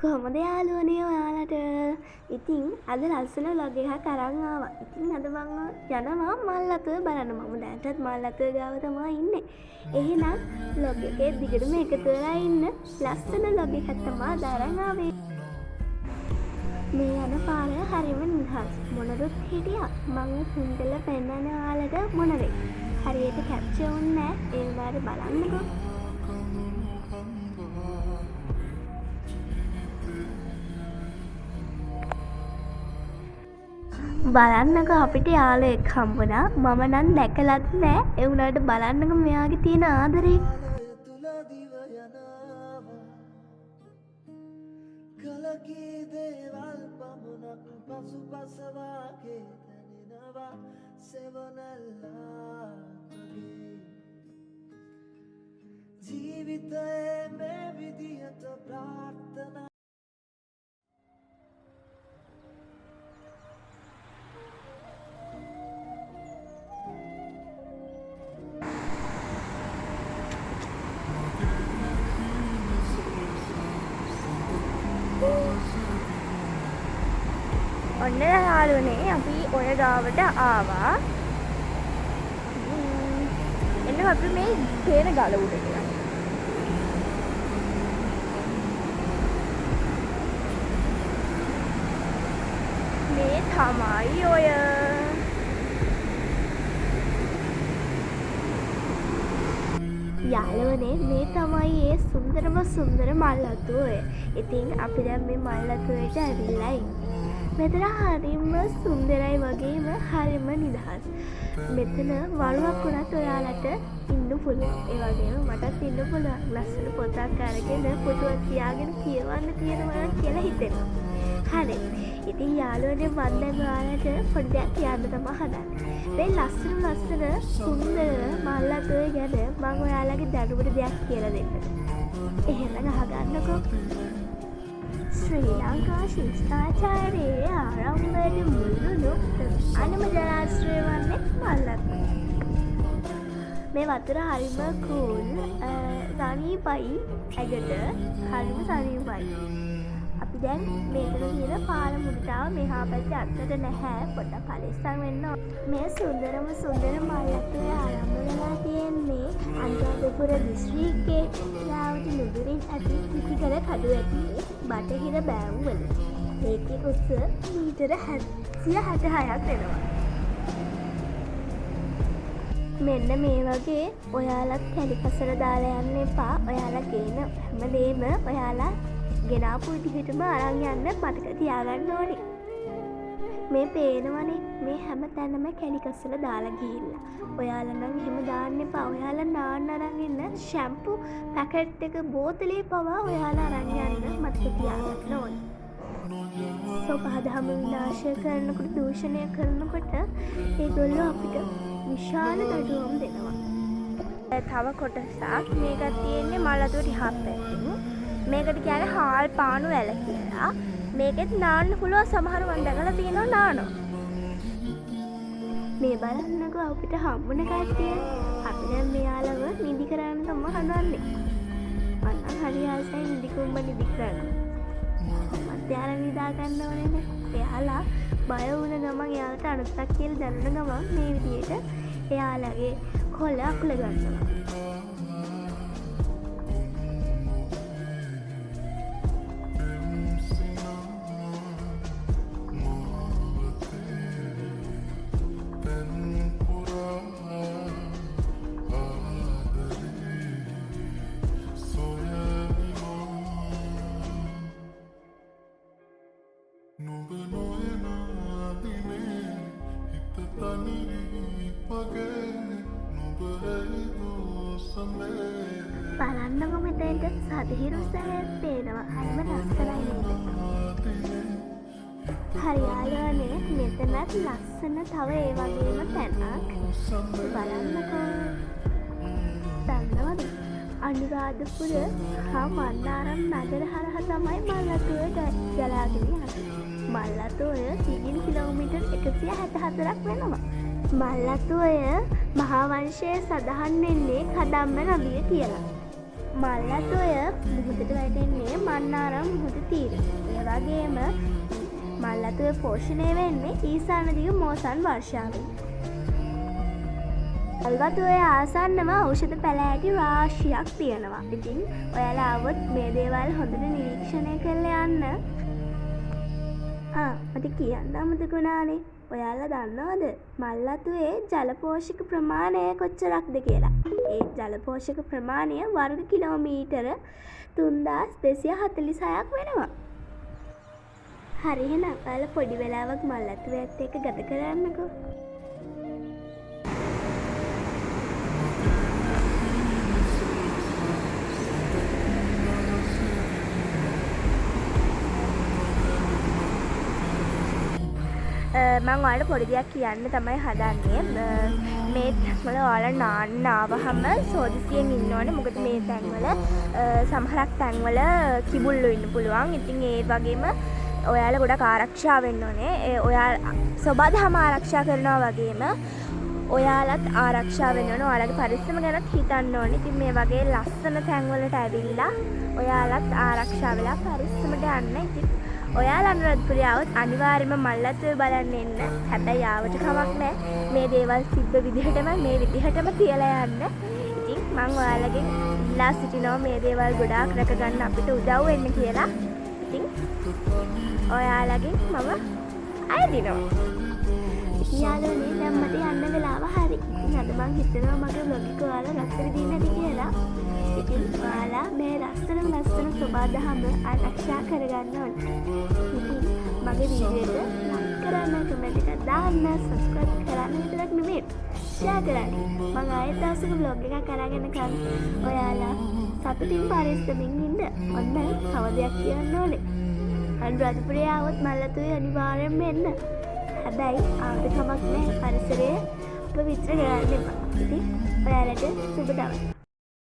කොහොමද යාළුවනේ ඔයාලට? ඉතින් අද ලස්සන vlog එකක් අරන් ආවා. ඉතින් අද මම යනවා මල්ලතුව බලන්න. මම දැන්ටත් මල්ලතුව ගාව තමයි ඉන්නේ. එහෙනම් vlog එකේ දිගටම එකතු වෙලා ඉන්න. ලස්සන vlog එකක් තමයි අද අරන් ආවේ. මේ යන පාර හරිම නිදහස්. මොනරුත් හිටියා. මම හුන්දල පෙන්නන ඔයාලට මොන වෙයි. හරියට කැප්චර් වුන්නේ නැහැ. ඒ වුණාට බලන්නකෝ. බලන්නකෝ අපිට යාළුවෙක් හම්බුණා. මම නම් දැකලත් නෑ. ඒ වුණාට බලන්නකෝ මෙයාගේ තියෙන ආදරේ. කලකී දේවල් පමණක් පසුපසවාගේ දැනෙනවා සෙවනල්ලා ජීවිතයේ මේ විදිහට ප්‍රාර්ථනා ඔන්න යාළුවනේ අපි ඔය ගාවට ආවා. එන්න අපි මේ තේන ගල උඩ ගියා. මේ තමයි ඔය යාළුවනේ මේ තමයි ඒ සුන්දර මල් අතුව. ඉතින් අපි දැන් මේ මල් අතුවට ඇවිල්ලා ඉන්නේ. මෙතන හරිම සුන්දරයි වගේම හරිම නිදහස්. මෙතන වළුවක් වුණත් ඔයාලට ඉන්න පුළුවන්. ඒ වගේම මටත් ඉන්න පුළුවන්. ලස්සන පොතක් අරගෙන පුටුවක් තියාගෙන කියවන්න තියෙනවා කියලා හිතෙනවා. හරි. ඉතින් යාළුවනේ මම දැන් ඔයාලට පොඩි දෙයක් කියන්න තමයි හදන්නේ. මේ ලස්සන සුන්දර මල් අතුව ගැන මම ඔයාලගේ දැනුමට දෙයක් කියලා දෙන්නම්. එහෙනම් අහගන්නකෝ. ශ්‍රී ලංකා ශිෂ්ටාචාරයේ ආරම්භයේ මුල්වුණු අනම ජලාශය වන්නේ මල්ලතුව. මේ වතුර හරිම කූල් සනීපයි ඇගට හරිම සනීපයි. අපි දැන් මෙතන තියෙන පාර මුඩටාව මෙහා පැත්තේ අත්තට නැහැ. පොඩ්ඩක් පරිස්සම් වෙන්න ඕන. මේ සුන්දර මල්ලතුව ආරම්භ වෙලා තියෙන්නේ අනුරාධපුර දිස්ත්‍රික්කයේ ලාවති නුදුරින් ඇති කිසිකල කඩුව ඇතුලේ බටහිර බෑවුවල. ඒකේ උස මීටර 166ක් වෙනවා. මෙන්න මේ වගේ ඔයාලත් කැලිකසල දාලා යන්න එපා. ඔයාලා ගේන හැමදේම ඔයාලා ගෙනාපු විදිහටම අරන් යන්න මතක තියාගන්න ඕනේ. මේ පේනවනේ මේ හැම තැනම කැලිකසල දාලා ගිහිල්ලා. ඔයාලා නම් එහෙම දාන්න එපා. ඔයාලා නාන්න අරන් ඉන්න ෂැම්පූ පැකට් එක බෝතලේ පවා ඔයාලා අරන් යන්න මතක තියාගන්න ඕනේ. සෝපාදහම විනාශ කරනකොට දූෂණය කරනකොට ඒගොල්ලෝ අපිට විශාල දඩුවම් දෙනවා. තව කොටසක් මේක තියෙන්නේ මලතුව ටිකක් පැත්තෙන්. මේකට කියන්නේ හාල් පානු ඇල කියලා. මේකෙත් නාන්න පුළුවන්. සමහර මම දැකලා තියෙනවා නානවා. මේ බලන්නකෝ අපිට හම්බුන කට්ටිය. අපි දැන් මෙයාලව නිදි කරන්න තමයි හදන්නේ. මම හරි ආසයි නිදි කරන්න. මත් යාලා නිදා ගන්න ඕනේ නේ. එයාලා බය වුණ ගමන් එයාලට අනුස්සක් කියලා දැනන ගමන් මේ විදියට එයාලගේ කොළ අකුල ගන්නවා. බලන්නකො මෙතෙන්ට සදහිරු සෑයක් පේනවා. හරිම ලස්සනයි නේද? හරි යාළුවනේ මෙතනත් ලස්සන තව ඒ වගේම තැනක්. බලන්නකෝ. දන්නවද? අනුරාධපුර හා මන්නාරම් නගර හරහා තමයි මල්ලතුව ගලාගෙන යන්නේ. මල්ලතුව සිගින් කිලෝමීටර් 164ක් වෙනවා. මල්ලතුවය මහා වංශයේ සඳහන් වෙන්නේ කදම්ම නදිය කියලා. මල්ලතොය මුහුදට වැටෙන්නේ මන්නාරම් මුහුද තීරය. ඒ වගේම මල්ලතොය පෝෂණය වෙන්නේ ඊසානදිග මෝසන් වර්ෂාවෙන්. මල්වතොය ආසන්නම ඖෂධ පැළෑටි රාශියක් තියෙනවා. ඉතින් ඔයාලා આવොත් මේ දේවල් හොඳට නිරීක්ෂණය කරලා යන්න. මට කියන්න අමතක වුණානේ. ඔයාලා දන්නවද මල්වතුවේ ජල පෝෂක ප්‍රමාණය කොච්චරක්ද කියලා? ඒ ජල පෝෂක ප්‍රමාණය වර්ග කිලෝමීටර 3246ක් වෙනවා. හරි එහෙනම් ඔයාලා පොඩි වෙලාවක් මල්වතුවේත් එක්ක ගත කරන්නකෝ. මං ඔයාලට පොඩි දෙයක් කියන්න තමයි හදන්නේ. මේ තැන්වල ඔයාලා නාන්න ආවහම සෝදිසියෙන් ඉන්න ඕනේ. මොකද මේ තැන්වල සමහරක් තැන්වල කිඹුල්ලෝ ඉන්න පුළුවන්. ඉතින් ඒ වගේම ඔයාලා ගොඩක් ආරක්ෂා වෙන්න ඕනේ. ඔයාලා සබාධම ආරක්ෂා කරනවා වගේම ඔයාලත් ආරක්ෂා වෙන්න ඕනේ. ඔයාලගේ පරිස්සම ගැනත් හිතන්න ඕනේ. ඉතින් මේ වගේ ලස්සන තැන්වලට ඇවිල්ලා ඔයාලත් ආරක්ෂා වෙලා පරිස්සමට යන්න. ඉතින් ඔයාලා අනුරාධපුරේ આવොත් අනිවාර්යයෙන්ම මල්වතුවේ බලන්න එන්න. හැබැයි ආවට කමක් නැහැ. මේ දේවල් තිබ්බ විදිහටම මේ විදිහටම තියලා යන්න. ඉතින් මම ඔයාලගෙන් ඉල්ලා සිටිනවා මේ දේවල් ගොඩාක් රැකගන්න අපිට උදව් වෙන්න කියලා. ඉතින් ඔයාලගෙන් මම අයදිනවා. යාළුවනේ දැන් මට යන්න වෙලාව හරි. ඉතින් අද මං හිතනවා මගේ vlog එක ඔයාලා රැස්සට දෙන්න ඇති කියලා. ඉතින් ඔයාලා මේ ලස්සන සබාධම ආරක්ෂා කරගන්න ඕනේ. ඉතින් මගේ වීඩියෝ එක ලයික් කරන්න, කමෙන්ට් එකක් දාන්න, සබ්ස්ක්‍රයිබ් කරන්න විතරක් නෙමෙයි ෂෙයා කරන්න. මම ආයෙත් දවසක vlog එකක් අරගෙන කන් ඔයාලා සතුටින් පරිස්සමින් ඉන්න. ඔන්න තව දෙයක් කියන්න ඕනේ. අනුරාධපුරේ આવොත් මල්වතුවේ අනිවාර්යෙන්ම එන්න. හැබැයි ආවට කමක් නැහැ. පරිසරය පවිත්‍ර කරන්න එපා. ඉතින් ඔයාලට සුබ දවසක්.